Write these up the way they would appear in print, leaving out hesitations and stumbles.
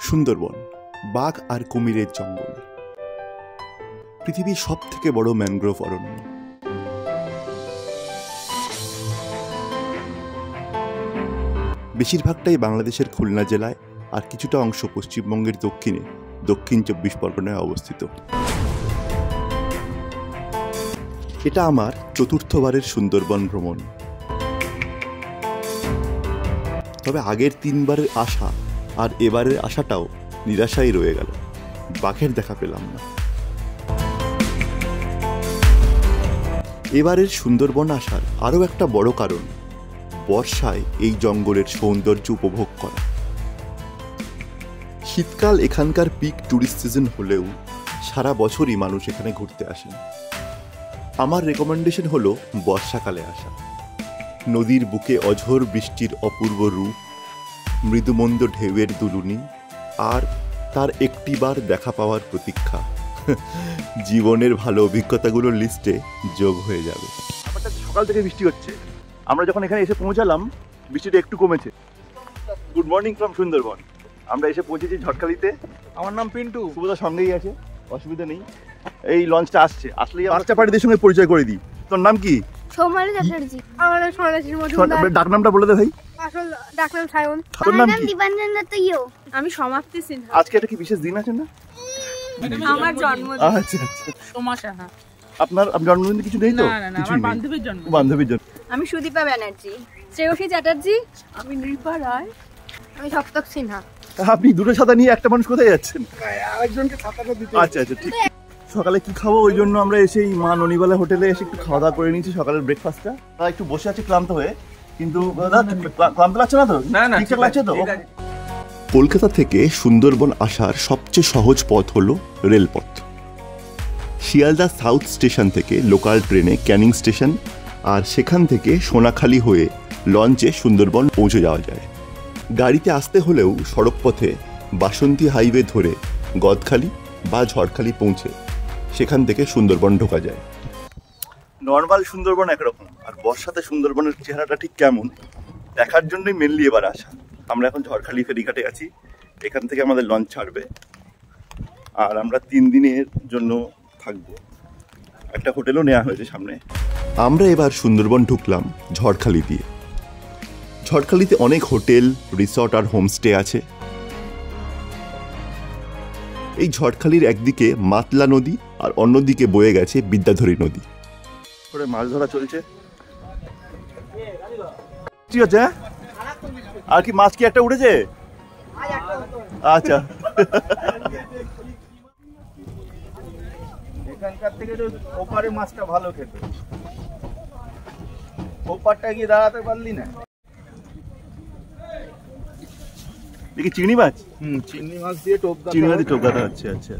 সুন্দরবন বাঘ আর কুমিরের জঙ্গল, পৃথিবীর সব থেকে বড় ম্যানগ্রোভ অরণ্য। বেশিরভাগটাই বাংলাদেশের খুলনা জেলায় আর কিছুটা অংশ পশ্চিমবঙ্গের দক্ষিণে দক্ষিণ 24 পরগনায় অবস্থিত। এটা আমার চতুর্থবারের সুন্দরবন ভ্রমণ। তবে আগের 3 বারের আশা আর এবারের আশাটাও নিরাশাই রয়ে গেল, বাঘের দেখা পেলাম না। এবারের সুন্দরবন আসার আরও একটা বড় কারণ বর্ষায় এই জঙ্গলের সৌন্দর্য উপভোগ করা। শীতকাল এখানকার পিক ট্যুরিস্ট সিজন হলেও সারা বছরই মানুষ এখানে ঘুরতে আসেন। আমার রেকমেন্ডেশন হলো বর্ষাকালে আসা। নদীর বুকে অঝোর বৃষ্টির অপূর্ব রূপ, মৃদুমন্দ ঢেউয়ের দুলুনি আর তার একটিবার দেখা পাওয়ার প্রতীক্ষা জীবনের ভালো অভিজ্ঞতাগুলোর লিস্টে যোগ হয়ে যাবে। সকাল থেকে বৃষ্টি হচ্ছে, আমরা যখন এখানে এসে পৌঁছালাম বৃষ্টিটা একটু কমেছে। Good morning from Sundarban. আমরা এসে পৌঁছেছি ঝড়খালিতে। আমার নাম পিন্টু, সুবোধা সঙ্গেই আছে, অসুবিধা নেই। এই লঞ্চটা আসছে, আসলেই বাচ্চা পার্টিদের সঙ্গে পরিচয় করে দিই। তোর নাম কি? সৌমালি চ্যাটার্জি। আমার নাম সনাতী মজুমদার। ডাক নামটা বলে দে ভাই। আসল ডাক নাম সায়ন। তোর নাম কি? দীপাঞ্জন দত্তইও। আমি সমাপ্তি সিনহা। আজকে একটা কি বিশেষ দিন আছে না? আমার জন্মদিন। আচ্ছা আচ্ছা। সোমা সাহা। আপনার জন্মদিন কিছু নেই তো? না, আমার বান্ধবীর জন্মদিন। বান্ধবীর জন্য। আমি সুদীপা ব্যানার্জি। শ্রেয়সী চ্যাটার্জি। আমি নির্ভা রায়। আমি সপ্তক সিনহা। আপনি দুটো ছাতা নিয়ে একটা মানুষ কোথায় যাচ্ছেন? আরেকজনকে ছাতাটা দিতে। আচ্ছা আচ্ছা ঠিক। সকালে কি খাবো ওই জন্য আমরা এসেই মা ননিবালা হোটেলে এসে একটু খাওয়া দাওয়া করে নিয়েছি সকালের ব্রেকফাস্টটা। তারা একটু বসে আছে ক্লান্ত হয়ে, কিন্তু ক্লান্ত লাগছে না তো? না ঠিকঠাক লাগছে তো? কলকাতা থেকে সুন্দরবন আসার সবচেয়ে সহজ পথ হলো রেলপথ। শিয়ালদা সাউথ স্টেশন থেকে লোকাল ট্রেনে ক্যানিং স্টেশন, আর সেখান থেকে সোনাখালি হয়ে লঞ্চে সুন্দরবন পৌঁছে যাওয়া যায়। গাড়িতে আসতে হলেও সড়কপথে বাসন্তী হাইওয়ে ধরে গদখালি বা ঝড়খালি পৌঁছে সেখান থেকে সুন্দরবন ঢোকা যায়। নর্মাল সুন্দরবন একরকম, আর বর্ষাতে সুন্দরবনের চেহারাটা ঠিক কেমন দেখার জন্যই মেনলি এবার আসা। আমরা এখন ঝড়খালি ফেরিঘাটে আছি, এখান থেকে আমাদের লঞ্চ ছাড়বে, আর আমরা 3 দিনের জন্য থাকবো। একটা হোটেলও নেওয়া হয়েছে সামনে। আমরা এবার সুন্দরবন ঢুকলাম ঝড়খালি দিয়ে। ঝড়খালিতে অনেক হোটেল, রিসর্ট আর হোমস্টে আছে। এই ঝড়খালির একদিকে মাতলা নদী আর অন্যদিকে বয়ে গেছে বিদ্যাধরী নদী। করে মাছ ধরা চলছে। ঠিক আছে, আর কি মাছ কি একটা উঠেছে? আচ্ছা, এখানকার থেকে তো ওপারে মাছটা ভালো খেতে, ওপারটা গিয়ে দাঁড়াতে পারলি না। দেখি চিংড়ি মাছ। চিংড়ি মাছ দিয়ে টোপ, চিংড়ি মাছ দিয়ে টোপ গাঁথা হচ্ছে। আচ্ছা,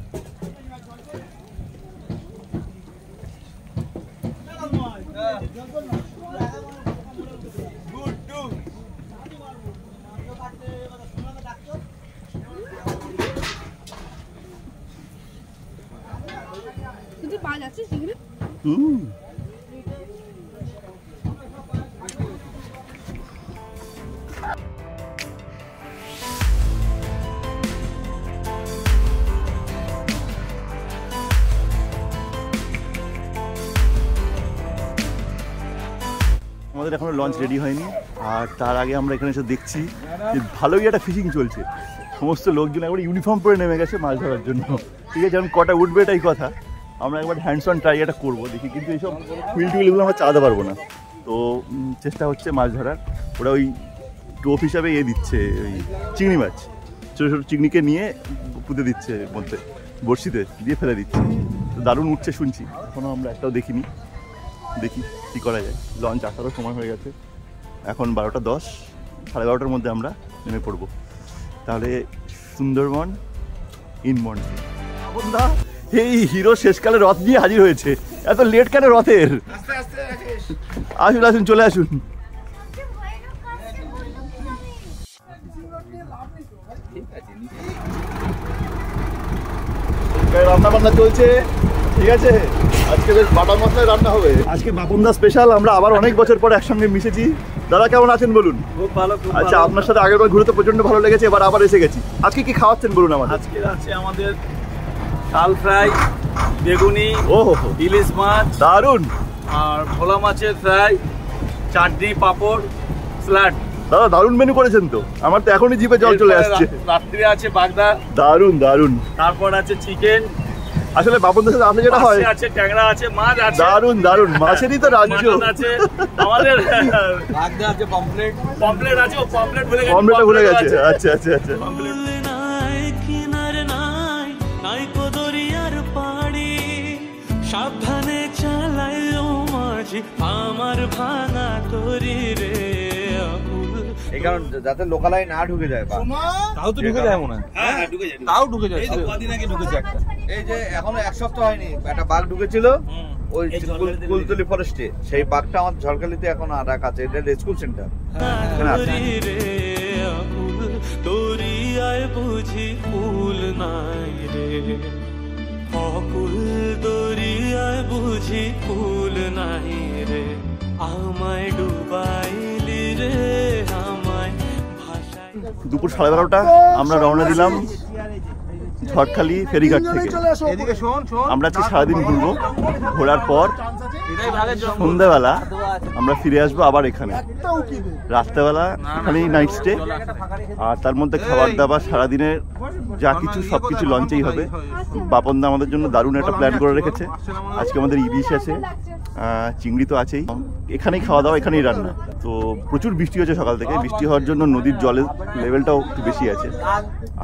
আমাদের এখনো লঞ্চ রেডি হয়নি, আর তার আগে আমরা এখানে এসে দেখছি যে ভালোই একটা ফিশিং চলছে। সমস্ত লোকজন একবার ইউনিফর্ম পরে নেমে গেছে মাছ ধরার জন্য। ঠিক আছে, এখন কটা উঠবে এটাই কথা। আমরা একবার হ্যান্ডস অন ট্রাই এটা করবো, দেখি। কিন্তু এইসব হুইল টুইলগুলো আমরা চালাতে পারবো না, তো চেষ্টা হচ্ছে মাছ ধরার। ওরা ওই টোপ হিসাবে দিচ্ছে, ওই চিংড়ি মাছ, ছোটো ছোটো চিংড়িকে নিয়ে পুঁতে দিচ্ছে মধ্যে, বড়শিতে দিয়ে ফেলে দিচ্ছে। তো দারুণ উঠছে শুনছি, এখনও আমরা একটাও দেখিনি। দেখি কী করা যায়। লঞ্চ আসারও সময় হয়ে গেছে, এখন 12:10, 12:30 মধ্যে আমরা নেমে পড়বো। তাহলে সুন্দরবন ইন মনসুন। দা এই হিরো শেষকালে রথ নিয়ে হাজির হয়েছে। এত লেট কেন রথের? আসুন আসুন, চলে আসুন। রান্না বান্না চলছে, ঠিক আছে। আজকে বেশ বাটা মশলায় রান্না হবে। আজকে বাপনদা স্পেশাল। আমরা আবার অনেক বছর পর একসঙ্গে মিশেছি। দাদা কেমন আছেন বলুন? খুব ভালো। আচ্ছা, আপনার সাথে আগের বার ঘুরে তো প্রচন্ড ভালো লেগেছে, এবার আবার এসে গেছি। আজকে কি খাওয়াচ্ছেন বলুন আমাদের? আজকে আছে আমাদের শাল ফ্রাই, বেগুনি, ইলিশ মাছ, দারুন। আর ভোলা মাছের ফ্রাই, চাটনি, পাঁপড়, স্যালাড। দাদা দারুন মেনু করেছেন তো, আমার তো এখনই জিভে জল চলে আসছে। রাত্রে আছে বাগদা। দারুন দারুন। তারপর আছে চিকেন। আসলে বাপনদের সাথে আসলে যেটা হয়, আছে ট্যাংরা, আছে মাছ আছে। দারুন দারুন, মাছেরই তো রাজ্য। আছে আমাদের বাগদা আছে, পমফ্লেট আছে, ও পমফ্লেট ভুলে গেছে। আচ্ছা আচ্ছা আচ্ছা। সাবধানে চালাই ও মাঝি আমার ভাঙা তরি রে, এই কারণ যাতে লোকালয় না ঢুকে যায়। তাও তো ঢুকে যায় মনে হয়। হ্যাঁ ঢুকে যায়, তাও ঢুকে যায়। এই তো কদিন আগে ঢুকেছে একটা। এই যে এখনো এক সপ্তাহ হয়নি, একটা বাঘ ঢুকেছিল ওই কুলতলি ফরেস্টে। সেই বাঘটা আমার ঝড়খালিতে এখন রাখা আছে, এটা রেস্কিউ সেন্টার। দরিয়ায় বুঝি ফুল নাই রে, অকুল দরিয়ায় বুঝি ফুল নাই রে, আমায় ডুবাইলি রে, আমায় ভাষায়। দুপুর 12:30 আমরা রওনা দিলাম ঝড়খালি ফেরিঘাট থেকে। আমরা আজকে সারাদিন ঘুরবো, ঘোরার পর সন্ধ্যাবেলা আমরা ফিরে আসবো আবার এখানে। রাত্রেবেলা এখানেই নাইট স্টে, আর তার মধ্যে খাবার দাবার সারাদিনের যা কিছু সবকিছু লঞ্চেই হবে। বাপনদা আমাদের জন্য দারুণ একটা প্ল্যান করে রেখেছে। আজকে আমাদের ইলিশ আছে, চিংড়ি তো আছেই, এখানেই খাওয়া দাওয়া, এখানেই রান্না। তো প্রচুর বৃষ্টি হচ্ছে সকাল থেকে, বৃষ্টি হওয়ার জন্য নদীর জলের লেভেলটাও একটু বেশি আছে।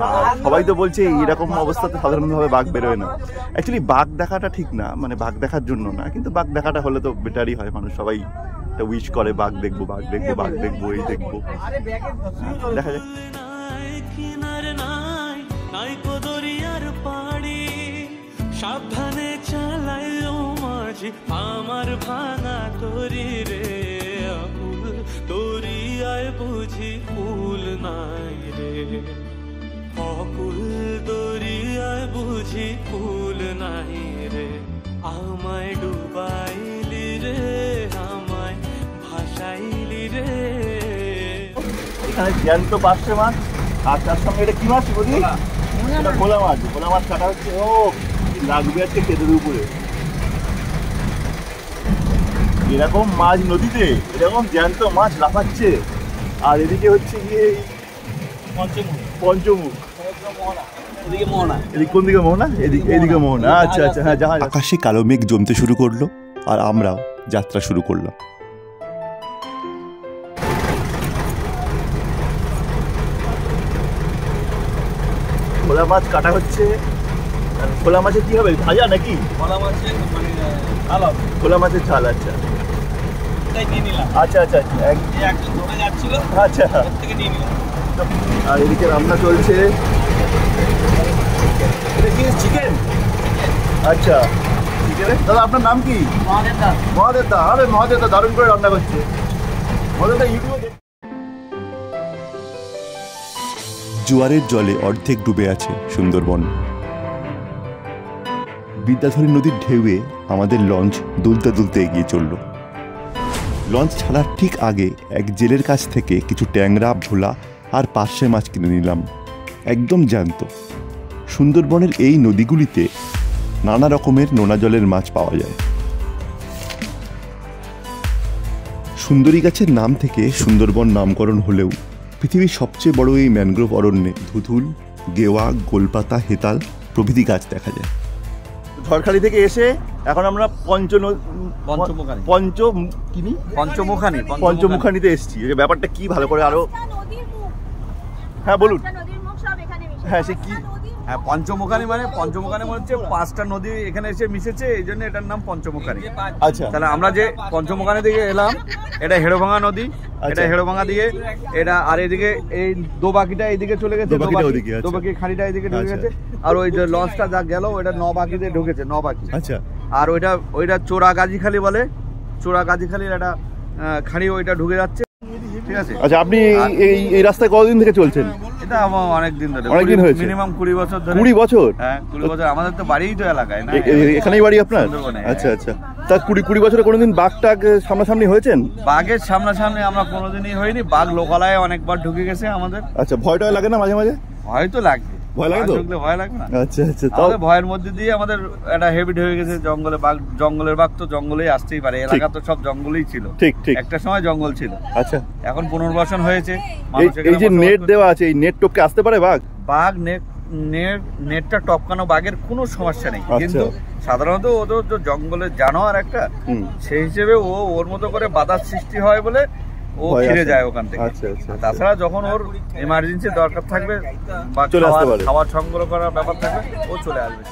আর সবাই তো বলছে এরকম অবস্থাতে সাধারণভাবে বাঘ বেরোয় না। অ্যাকচুয়ালি বাঘ দেখাটা ঠিক না, মানে বাঘ দেখার জন্য না, কিন্তু বাঘ দেখাটা হলে তো বেটারই হয়। মানুষ সবাই উইশ করে বাঘ দেখবো, বাঘ দেখবো, বাঘ দেখবো, এই দেখবো। দেখা যাক। সাবধানে চালাই ও মাঝি আমার ভাঙা তরি রে, দরিয়ায় বুঝি ফুল নাই রে, অকুল দরিয়ায় বুঝি ফুল নাই রে, আমায় ডুবাইলি রে, আমায় ভাসাইলি রে। এখানে জ্যান্ত পার্শে মাছ, আর তার সঙ্গে এটা কি মাছ বলি? ভোলা মাছ। ভোলা মাছ কাটা হচ্ছে। ও লাগবে আজকে খেতের উপরে। এরকম মাছ নদীতে, এরকম জ্যান্ত মাছ লাফাচ্ছে। আর এদিকে হচ্ছে গিয়ে পঞ্চমুখ। এদিকে কোন দিকে মোহনা? এদিকে মোহনা। আচ্ছা আচ্ছা, হ্যাঁ জাহাজ। আকাশে কালো মেঘ জমতে শুরু করলো, আর আমরাও যাত্রা শুরু করলাম। ভোলা মাছ কাটা হচ্ছে। ভোলা মাছের কি হবে, ভাজা নাকি? ভোলা মাছের মানে ঝাল হবে। ভোলা মাছের ঝাল। আচ্ছা আচ্ছা আচ্ছা আচ্ছা। একজন ধরে যাচ্ছিল, আচ্ছা, থেকে নিয়ে নিলাম। আর এদিকে রান্না চলছে। এটা কি চিকেন? আচ্ছা চিকেন। দাদা আপনার নাম কি? মহাদেব দা। আরে মহাদেব দা দারুণ করে রান্না করছে। মহাদেব দা ইউটিউবে। জোয়ারের জলে অর্ধেক ডুবে আছে সুন্দরবন। বিদ্যাধরী নদীর ঢেউয়ে আমাদের লঞ্চ দুলতে দুলতে এগিয়ে চলল। লঞ্চ ছাড়ার ঠিক আগে এক জেলের কাছ থেকে কিছু ট্যাংরা, ভোলা আর পার্শে মাছ কিনে নিলাম, একদম জ্যান্ত। সুন্দরবনের এই নদীগুলিতে নানা রকমের নোনা জলের মাছ পাওয়া যায়। সুন্দরী গাছের নাম থেকে সুন্দরবন নামকরণ হলেও পৃথিবীর সবচেয়ে বড় এই ম্যানগ্রোভ অরণ্যে ধুধুল, গেওয়া, গোলপাতা, হেতাল প্রভৃতি গাছ দেখা যায়। ঝড়খালি থেকে এসে এখন আমরা পঞ্চমুখানিতে এসেছি। ব্যাপারটা কি ভালো করে আরো, হ্যাঁ বলুন। হ্যাঁ সে কি? হ্যাঁ পঞ্চমুখানি মানে হচ্ছে 5টা নদী এখানে এসে মিশেছে, এই জন্য এটার নাম পঞ্চমুখানি। আচ্ছা, তাহলে আমরা যে পঞ্চমুখানি দিকে এলাম, এটা হেড়োভাঙা নদী। এটা হেড়োভাঙা দিকে এটা, আর এদিকে এই দোবাকিটা এইদিকে চলে গেছে, দোবাকি খাড়িটা এইদিকে ঢুকে গেছে। আর ওই যে লঞ্চটা যা গেল ওইটা নবাকিতে ঢুকেছে, নবাকি। আচ্ছা। আর ওইটা চোরা গাজীখালি বলে, চোরা গাজীখালির একটা খাড়ি, ওইটা ঢুকে যাচ্ছে। ঠিক আছে। আচ্ছা, আপনি এই রাস্তায় কতদিন থেকে চলছেন? এটা আমার অনেক দিন ধরে, অনেক দিন হয়েছে? মিনিমাম 20 বছর ধরে। 20 বছর? হ্যাঁ 20 বছর। আমাদের তো বাড়িই তো এলাকায় না, এখানেই বাড়ি আপনার? সুন্দরবনে। আচ্ছা আচ্ছা। তা 20 বছরে কোনোদিন বাঘ টাঘ সামনাসামনি হয়েছেন? বাঘের সামনাসামনি আমরা কোনোদিনই হইনি। বাঘ লোকালয়ে অনেকবার ঢুকে গেছে আমাদের। আচ্ছা, ভয়টা লাগে না মাঝে মাঝে? ভয় তো লাগবে। ভয় লাগে তো? ঢুকলে ভয় লাগবে না? আচ্ছা আচ্ছা। আমাদের ভয়ের মধ্যে দিয়ে আমাদের একটা হ্যাবিট হয়ে গেছে। জঙ্গলে বাঘ, জঙ্গলের বাঘ তো জঙ্গলেই আসতেই পারে। এলাকা তো সব জঙ্গলেই ছিল। ঠিক ঠিক। একটা সময় জঙ্গল ছিল। আচ্ছা, এখন পুনর্বাসন হয়েছে। এই যে নেট দেওয়া আছে, এই নেট টপকে আসতে পারে বাঘ? বাঘ নেটটা টপকানো বাঘের কোনো সমস্যা নেই, কিন্তু সাধারণত ও তো জঙ্গলের জানোয়ার একটা, সেই হিসেবে ও ওর মতো করে বাধার সৃষ্টি হয় বলে ও ফিরে যায় ওখান থেকে। আচ্ছা আচ্ছা। তাছাড়া যখন ওর এমার্জেন্সি দরকার থাকবে বা খাবার সংগ্রহ করার ব্যাপার থাকবে, ও চলে আসবে।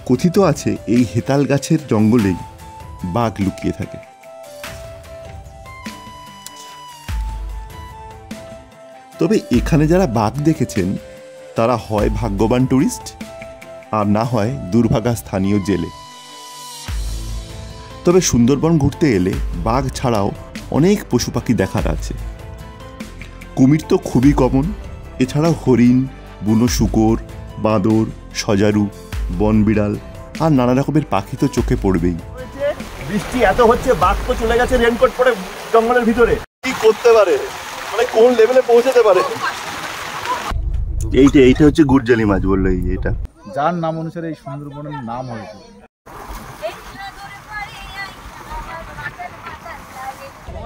কথিত আছে এই হেতাল গাছের জঙ্গলেই বাঘ লুকিয়ে থাকে। তবে এখানে যারা বাঘ দেখেছেন তারা হয় ভাগ্যবান টুরিস্ট, আর না হয় দুর্ভাগা স্থানীয় জেলে। তবে সুন্দরবন ঘুরতে এলে বাঘ ছাড়াও অনেক পশু পাখি দেখার আছে। কুমির তো খুবই কমন, এছাড়াও হরিণ, বুনো শূকর, বাঁদর, সজারু, বনবিড়াল আর নানা রকমের পাখি তো চোখে পড়বেই। বৃষ্টি এত হচ্ছে, বাঘ তো চলে গেছে রেনকোট পরে জঙ্গলের ভিতরে। কি করতে পারে, মানে কোন লেভেলে পৌঁছাতে পারে। এইটা হচ্ছে গুরজালি মাছ বললো, এইটা যার নাম অনুসারে এই সুন্দরবনের নাম হয়েছে।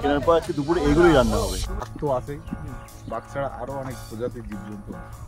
কেনার পর আজকে দুপুরে এগুলোই রান্না হবে। বাঘ তো আছে, বাঘ ছাড়া আরো অনেক প্রজাতির জীবজন্তু আছে।